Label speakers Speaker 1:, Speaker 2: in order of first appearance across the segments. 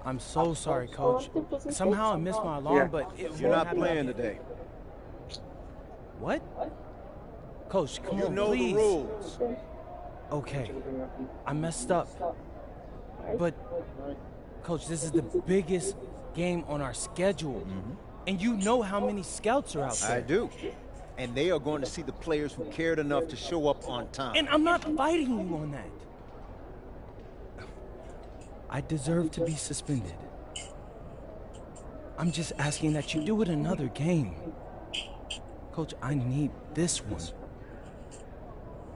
Speaker 1: I'm so sorry, Coach. Somehow I missed my alarm, but
Speaker 2: you're not playing today.
Speaker 1: What? Coach, come on, please.
Speaker 2: You know the rules.
Speaker 1: Okay, I messed up. But, Coach, this is the biggest game on our schedule. And you know how many scouts are out there.
Speaker 2: I do. And they are going to see the players who cared enough to show up on time.
Speaker 1: And I'm not fighting you on that. I deserve to be suspended. I'm just asking that you do it another game. Coach, I need this one.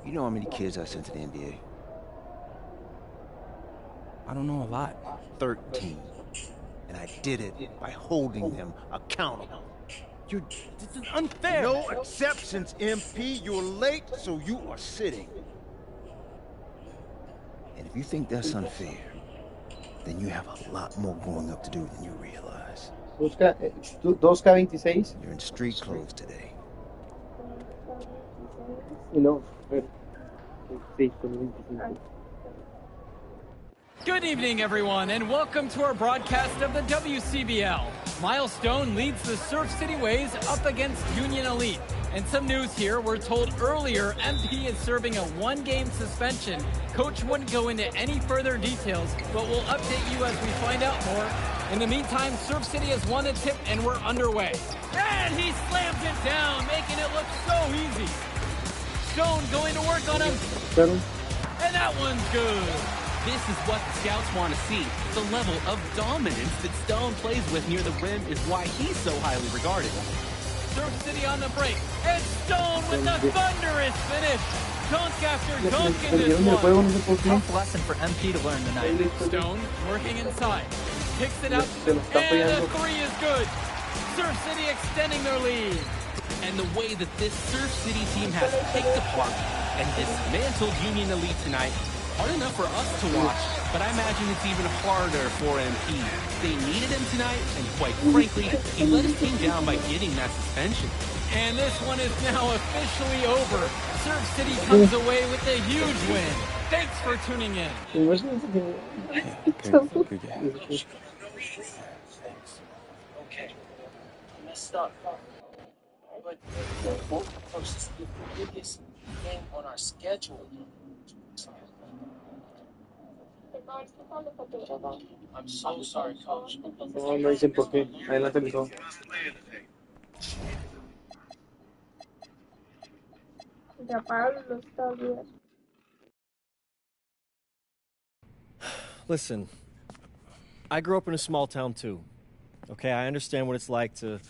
Speaker 3: You know how many kids I sent to the NBA?
Speaker 1: I don't know a lot.
Speaker 2: 13. And I did it by holding them accountable.
Speaker 1: This is unfair.
Speaker 2: No exceptions, MP. You're late, so you are sitting.
Speaker 3: And if you think that's unfair, then you have a lot more growing up to do than you realize.
Speaker 4: 2K26.
Speaker 3: You're in street clothes today.
Speaker 5: Good evening, everyone, and welcome to our broadcast of the WCBL. Milestone leads the Surf City Waves up against Union Elite. And some news here, we're told earlier MP is serving a one-game suspension. Coach wouldn't go into any further details, but we'll update you as we find out more. In the meantime, Surf City has won the tip and we're underway. And he slams it down, making it look so easy. Stone going to work on him. And that one's good.
Speaker 6: This is what the scouts want to see. The level of dominance that Stone plays with near the rim is why he's so highly regarded.
Speaker 5: Surf City on the break. And Stone with the thunderous finish. Dunk after dunk in this one.
Speaker 7: Tough lesson for MP to learn tonight.
Speaker 5: Stone working inside. Picks it up. And the three is good. Surf City extending their lead.
Speaker 6: And the way that this Surf City team has picked apart and dismantled Union Elite tonight, hard enough for us to watch, but I imagine it's even harder for MP. They needed him tonight, and quite frankly, he let his team down by getting that suspension.
Speaker 5: And this one is now officially over. Surf City comes away with a huge win. Thanks for tuning in.
Speaker 1: Okay, I messed up. But this is the biggest game on our schedule. I'm so sorry, Coach.
Speaker 4: No, no dicen por qué. Adelante, mijo.
Speaker 8: Listen, I grew up in a small town too. Okay, I understand what it's like to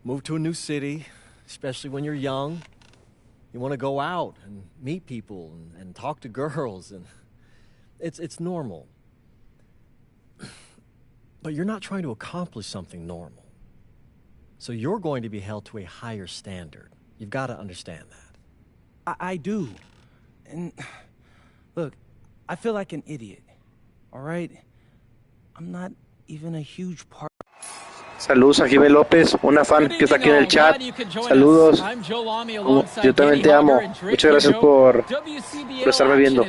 Speaker 8: move to a new city, especially when you're young. You want to go out and meet people and talk to girls, and it's normal. But you're not trying to accomplish something normal. So you're going to be held to a higher standard. You've got to understand that.
Speaker 1: I do. And look, I feel like an idiot. All right? I'm not even a huge part.
Speaker 4: Saludos a Jiménez López, una fan que está aquí en el chat. Saludos. Yo también te amo. Muchas gracias por estarme viendo.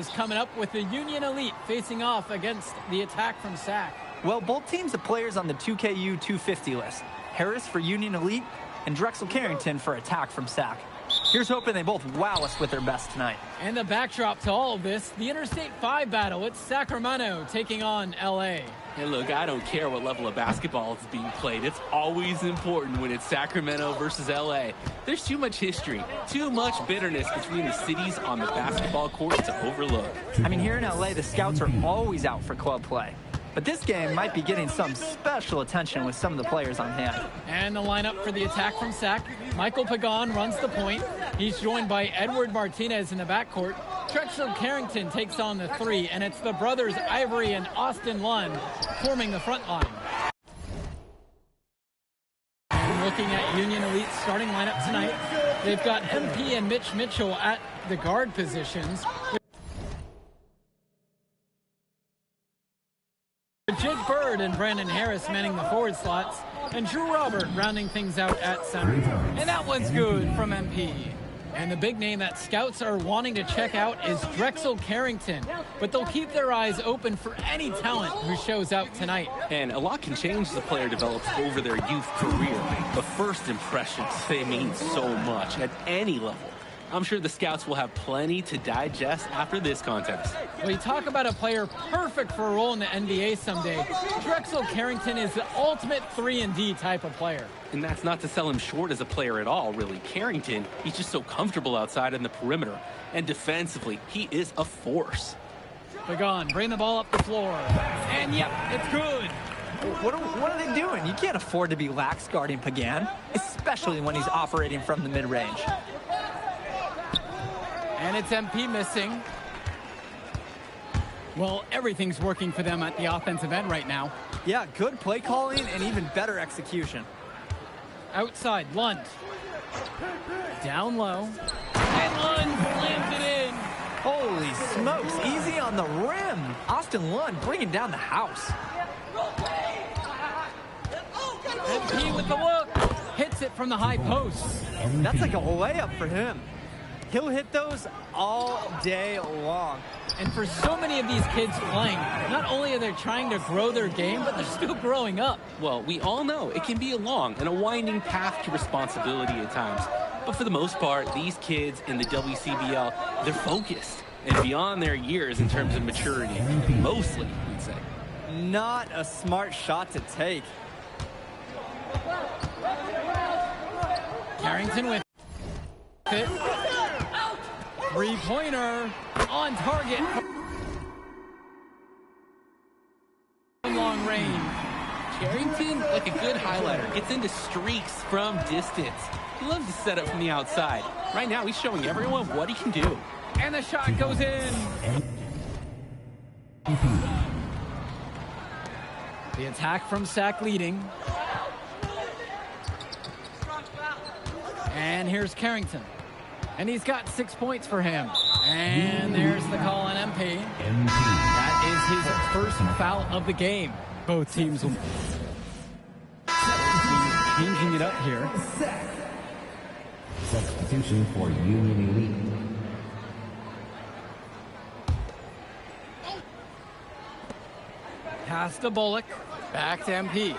Speaker 7: Well, both teams have players on the 2KU 250 list. Harris for Union Elite and Drexel Carrington for Attack from SAC. Here's hoping they both wow us with their best tonight.
Speaker 5: And the backdrop to all of this, the Interstate 5 battle. It's Sacramento taking on LA.
Speaker 6: Hey, look, I don't care what level of basketball is being played. It's always important when it's Sacramento versus LA. There's too much history, too much bitterness between the cities on the basketball court to overlook.
Speaker 7: I mean, here in LA, the scouts are always out for club play. But this game might be getting some special attention with some of the players on hand.
Speaker 5: And the lineup for the Attack from SAC. Michael Pagan runs the point. He's joined by Edward Martinez in the backcourt. Drexel Carrington takes on the three, and it's the brothers Ivory and Austin Lund forming the front line. And looking at Union Elite's starting lineup tonight, they've got MP and Mitch Mitchell at the guard positions. Jake Bird and Brandon Harris manning the forward slots, and Drew Robert rounding things out at center. And that one's good from MP. And the big name that scouts are wanting to check out is Drexel Carrington. But they'll keep their eyes open for any talent who shows out tonight.
Speaker 6: And a lot can change as the player develops over their youth career. But first impressions, they mean so much at any level. I'm sure the scouts will have plenty to digest after this contest.
Speaker 5: Well, you talk about a player perfect for a role in the NBA someday. Drexel Carrington is the ultimate 3-and-D type of player.
Speaker 6: And that's not to sell him short as a player at all, really. Carrington, he's just so comfortable outside in the perimeter. And defensively, he is a force.
Speaker 5: Pagan, bring the ball up the floor. And yep, it's good.
Speaker 7: What are they doing? You can't afford to be lax guarding Pagan, especially when he's operating from the mid-range.
Speaker 5: And it's MP missing. Well, everything's working for them at the offensive end right now.
Speaker 7: Yeah, good play calling and even better execution.
Speaker 5: Outside, Lund. Down low. And Lund slams it in.
Speaker 7: Holy smokes, easy on the rim. Austin Lund bringing down the house.
Speaker 5: MP with the look. Hits it from the high post.
Speaker 7: That's like a layup for him. He'll hit those all day long.
Speaker 5: And for so many of these kids playing, not only are they trying to grow their game, but they're still growing up.
Speaker 6: Well, we all know it can be a long and a winding path to responsibility at times. But for the most part, these kids in the WCBL, they're focused and beyond their years in terms of maturity. Mostly, we'd say.
Speaker 7: Not a smart shot to take.
Speaker 5: Carrington with it. Three-pointer on target from long range.
Speaker 6: Carrington, like a good highlighter, gets into streaks from distance. He loves to set up from the outside. Right now, he's showing everyone what he can do.
Speaker 5: And the shot goes in. The attack from Sack leading. And here's Carrington. And he's got 6 points for him. And there's the call on MP. That is his first foul of the game. Both teams will be changing it up here.
Speaker 9: Substitution for Union Elite.
Speaker 5: Pass to Bullock. Back to MP.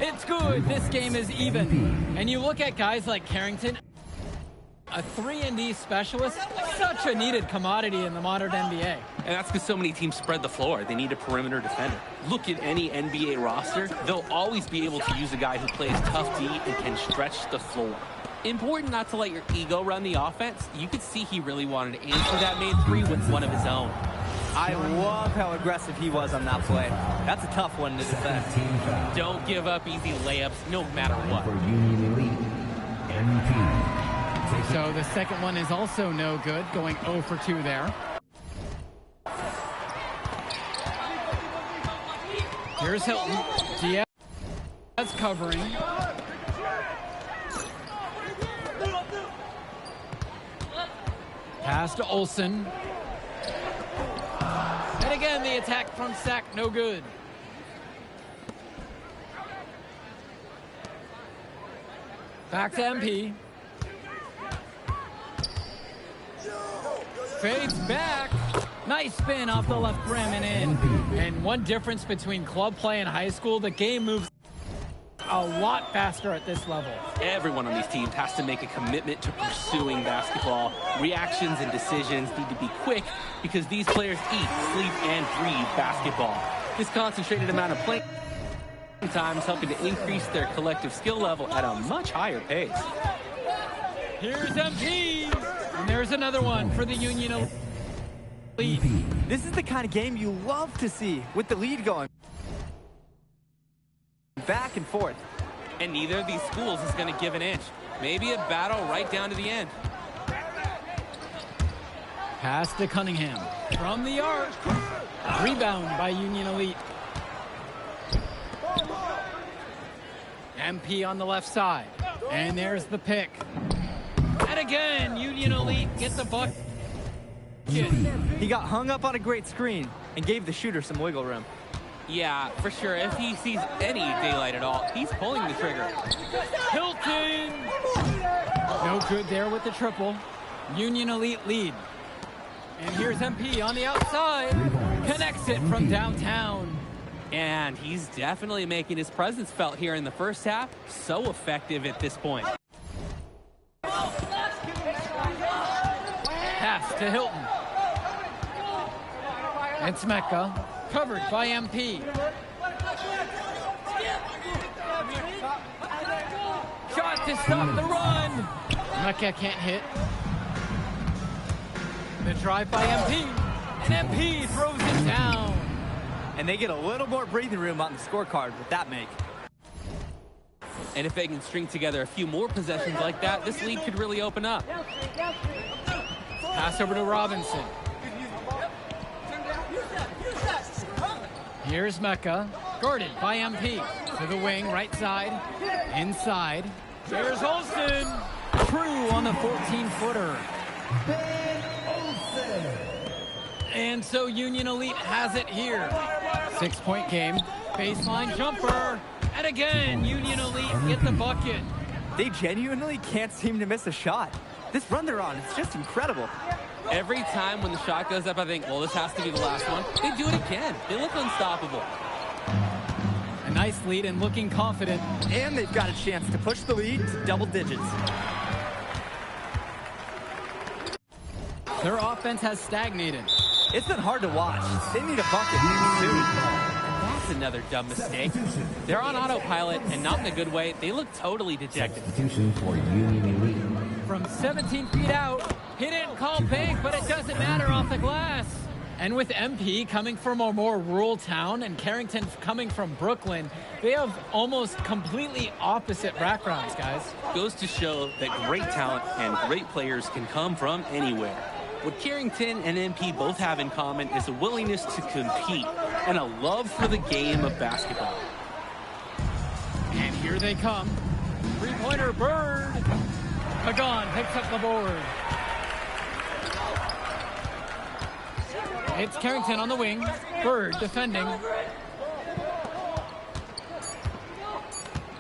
Speaker 5: It's good. This game is even. And you look at guys like Carrington, a 3-and-D specialist, such a needed commodity in the modern NBA.
Speaker 6: And that's because so many teams spread the floor. They need a perimeter defender. Look at any NBA roster. They'll always be able to use a guy who plays tough D and can stretch the floor. Important not to let your ego run the offense. You could see he really wanted to answer that made three with one of his own.
Speaker 7: I love how aggressive he was on that play. That's a tough one to defend.
Speaker 6: Don't give up easy layups no matter what.
Speaker 9: For Union Elite, MP.
Speaker 5: So the second one is also no good, going 0 for 2 there. Here's Hilton. Diaz covering. Pass to Olsen. And again, the attack from Sack, no good. Back to MP. Fades back. Nice spin off the left rim and in. And one difference between club play and high school, the game moves a lot faster at this level.
Speaker 6: Everyone on these teams has to make a commitment to pursuing basketball. Reactions and decisions need to be quick because these players eat, sleep, and breathe basketball. This concentrated amount of playing time is helping to increase their collective skill level at a much higher pace.
Speaker 5: Here's MP. And there's another one for the Union Elite.
Speaker 7: This is the kind of game you love to see with the lead going back and forth.
Speaker 6: And neither of these schools is going to give an inch. Maybe a battle right down to the end.
Speaker 5: Pass to Cunningham. From the arc. Rebound by Union Elite. MP on the left side. And there's the pick. And again, Union Elite gets the bucket.
Speaker 7: He got hung up on a great screen and gave the shooter some wiggle room.
Speaker 6: Yeah, for sure. If he sees any daylight at all, he's pulling the trigger.
Speaker 5: Hilton! No No good there with the triple. Union Elite lead. And here's MP on the outside. Connects it from downtown.
Speaker 6: And he's definitely making his presence felt here in the first half. So effective at this point.
Speaker 5: Pass to Hilton. It's Mecca. Covered by MP. Shot to stop the run. Mecca can't hit. The drive by MP. And MP throws it down.
Speaker 7: And they get a little more breathing room on the scorecard with that make.
Speaker 6: And if they can string together a few more possessions like that, this lead could really open up.
Speaker 5: Pass over to Robinson. Here's Mecca, guarded by MP. To the wing, right side, inside. There's Olsen. True on the 14-footer. And so Union Elite has it here. 6-point game, baseline jumper. And again, Union Elite get the bucket.
Speaker 7: They genuinely can't seem to miss a shot. This run they're on, it's just incredible.
Speaker 6: Every time when the shot goes up, I think, well, this has to be the last one. They do it again. They look unstoppable.
Speaker 5: A nice lead and looking confident.
Speaker 7: And they've got a chance to push the lead to double digits.
Speaker 5: Their offense has stagnated.
Speaker 7: It's been hard to watch. They need a bucket soon.
Speaker 6: That's another dumb mistake. They're on autopilot and not in a good way. They look totally dejected.
Speaker 9: Substitution for Union Elite.
Speaker 5: From 17 feet out, he didn't call big, but it doesn't matter off the glass. And with MP coming from a more rural town and Carrington coming from Brooklyn, they have almost completely opposite backgrounds, guys.
Speaker 6: Goes to show that great talent and great players can come from anywhere. What Carrington and MP both have in common is a willingness to compete and a love for the game of basketball.
Speaker 5: And here they come. Three-pointer Bird. Pagan picks up the board. It's Carrington on the wing. Bird defending.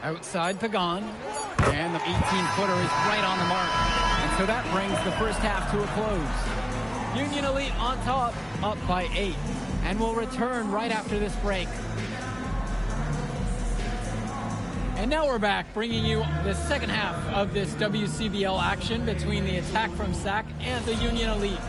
Speaker 5: Outside Pagan. And the 18-footer is right on the mark. And so that brings the first half to a close. Union Elite on top, up by 8. And we'll return right after this break. And now we're back, bringing you the second half of this WCBL action between the attack from SAC and the Union Elite.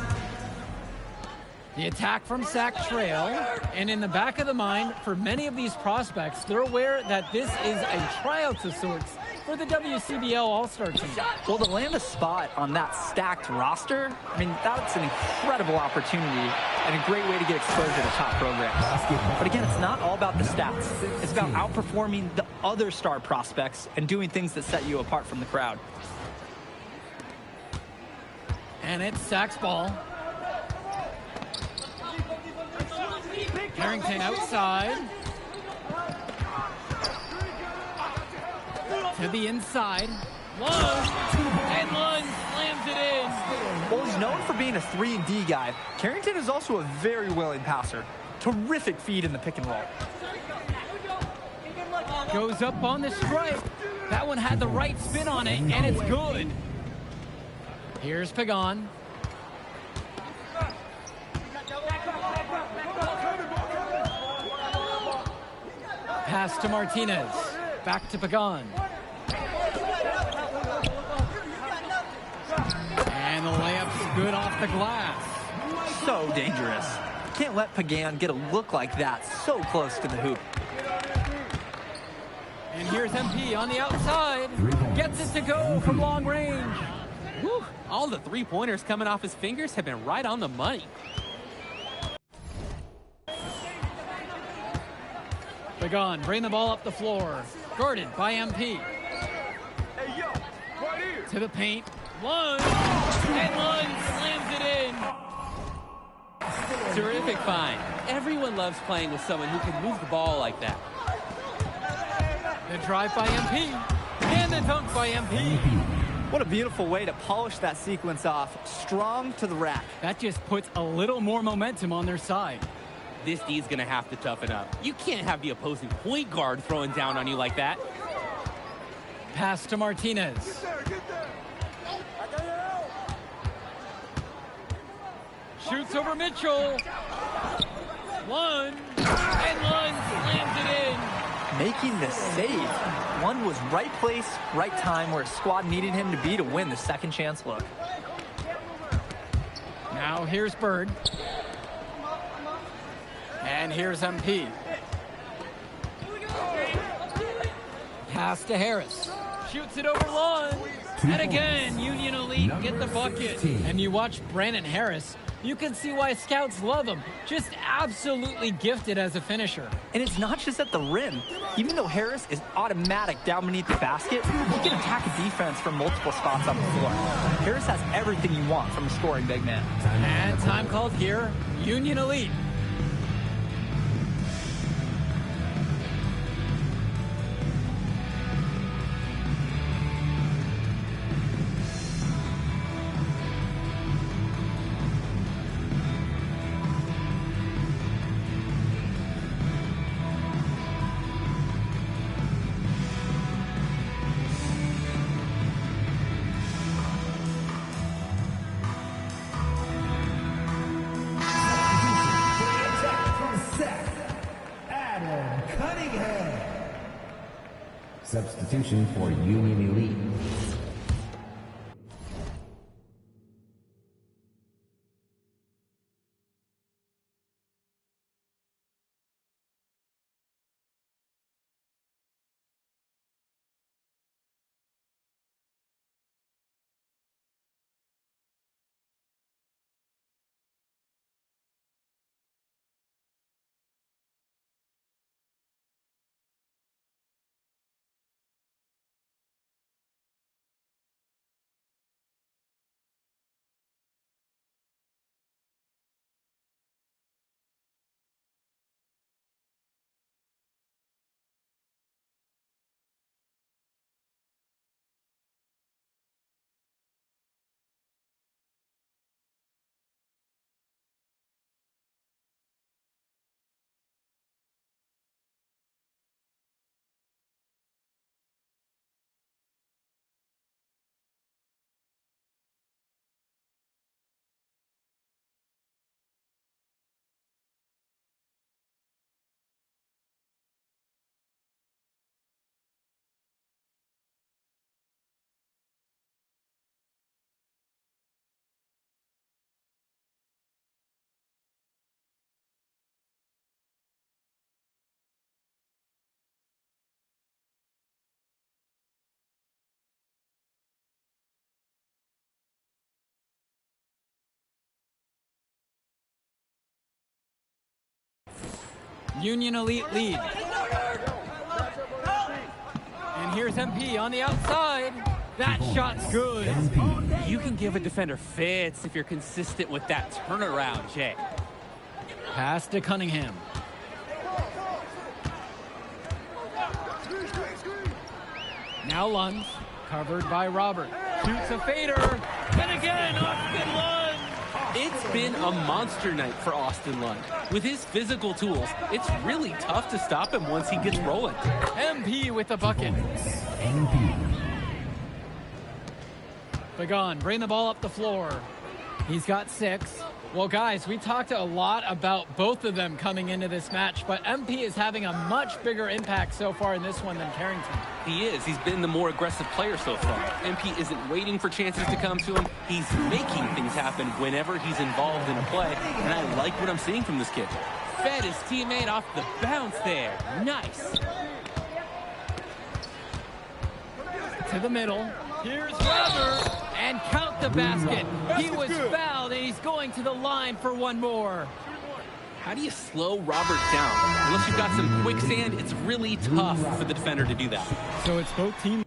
Speaker 5: The attack from SAC trail, and in the back of the mind, for many of these prospects, they're aware that this is a tryout of sorts for the WCBL All-Star team.
Speaker 7: Well, to land a spot on that stacked roster, I mean, that's an incredible opportunity and a great way to get exposure to top programs. But again, it's not all about the stats. It's about outperforming the other star prospects and doing things that set you apart from the crowd.
Speaker 5: And it's SAC's ball. Carrington outside. To the inside. Lund. And Lund slams it in.
Speaker 7: Well, he's known for being a 3-and-D guy. Carrington is also a very willing passer. Terrific feed in the pick and roll.
Speaker 5: Goes up on the stripe. That one had the right spin on it, and it's good. Here's Pagan. Pass to Martinez. Back to Pagan. And the layup's good off the glass.
Speaker 7: So dangerous. Can't let Pagan get a look like that so close to the hoop.
Speaker 5: And here's MP on the outside. Gets it to go from long range.
Speaker 6: Whew. All the three-pointers coming off his fingers have been right on the money.
Speaker 5: Pagan, bring the ball up the floor. Guarded by MP. To the paint. Lund. And Lund slams it in.
Speaker 6: Terrific find. Everyone loves playing with someone who can move the ball like that.
Speaker 5: The drive by MP. And the dunk by MP.
Speaker 7: What a beautiful way to polish that sequence off. Strong to the rack.
Speaker 5: That just puts a little more momentum on their side.
Speaker 6: This D's going to have to toughen up. You can't have the opposing point guard throwing down on you like that.
Speaker 5: Pass to Martinez. Shoots over Mitchell. Lund. And Lund slams it in.
Speaker 7: Making the save. Lund was right place, right time where his squad needed him to be to win the second chance look.
Speaker 5: Now here's Bird. And here's MP. Pass to Harris. Shoots it over Lund. And again, Union Elite get the bucket. And you watch Brandon Harris, you can see why scouts love him. Just absolutely gifted as a finisher.
Speaker 7: And it's not just at the rim. Even though Harris is automatic down beneath the basket, he can attack a defense from multiple spots on the floor. Harris has everything you want from a scoring big man.
Speaker 5: And time called here, Union Elite.
Speaker 9: Substitution for Union Elite.
Speaker 5: Union Elite lead. And here's MP on the outside. That shot's good.
Speaker 6: You can give a defender fits if you're consistent with that turnaround, Jay.
Speaker 5: Pass to Cunningham. Now Lund, covered by Robert. Shoots a fader. And again, Austin Lund.
Speaker 6: It's been a monster night for Austin Lund. With his physical tools, it's really tough to stop him once he gets rolling.
Speaker 5: MP with the bucket. Begon, bring the ball up the floor. He's got 6. Well, guys, we talked a lot about both of them coming into this match, but MP is having a much bigger impact so far in this one than Carrington.
Speaker 6: He is. He's been the more aggressive player so far. MP isn't waiting for chances to come to him. He's making things happen whenever he's involved in a play, and I like what I'm seeing from this kid. Fed his teammate off the bounce there. Nice.
Speaker 5: To the middle. Here's Robert. And count the basket. He was fouled, and he's going to the line for one more.
Speaker 6: How do you slow Robert down? Unless you've got some quicksand, it's really tough for the defender to do that.
Speaker 5: So it's both teams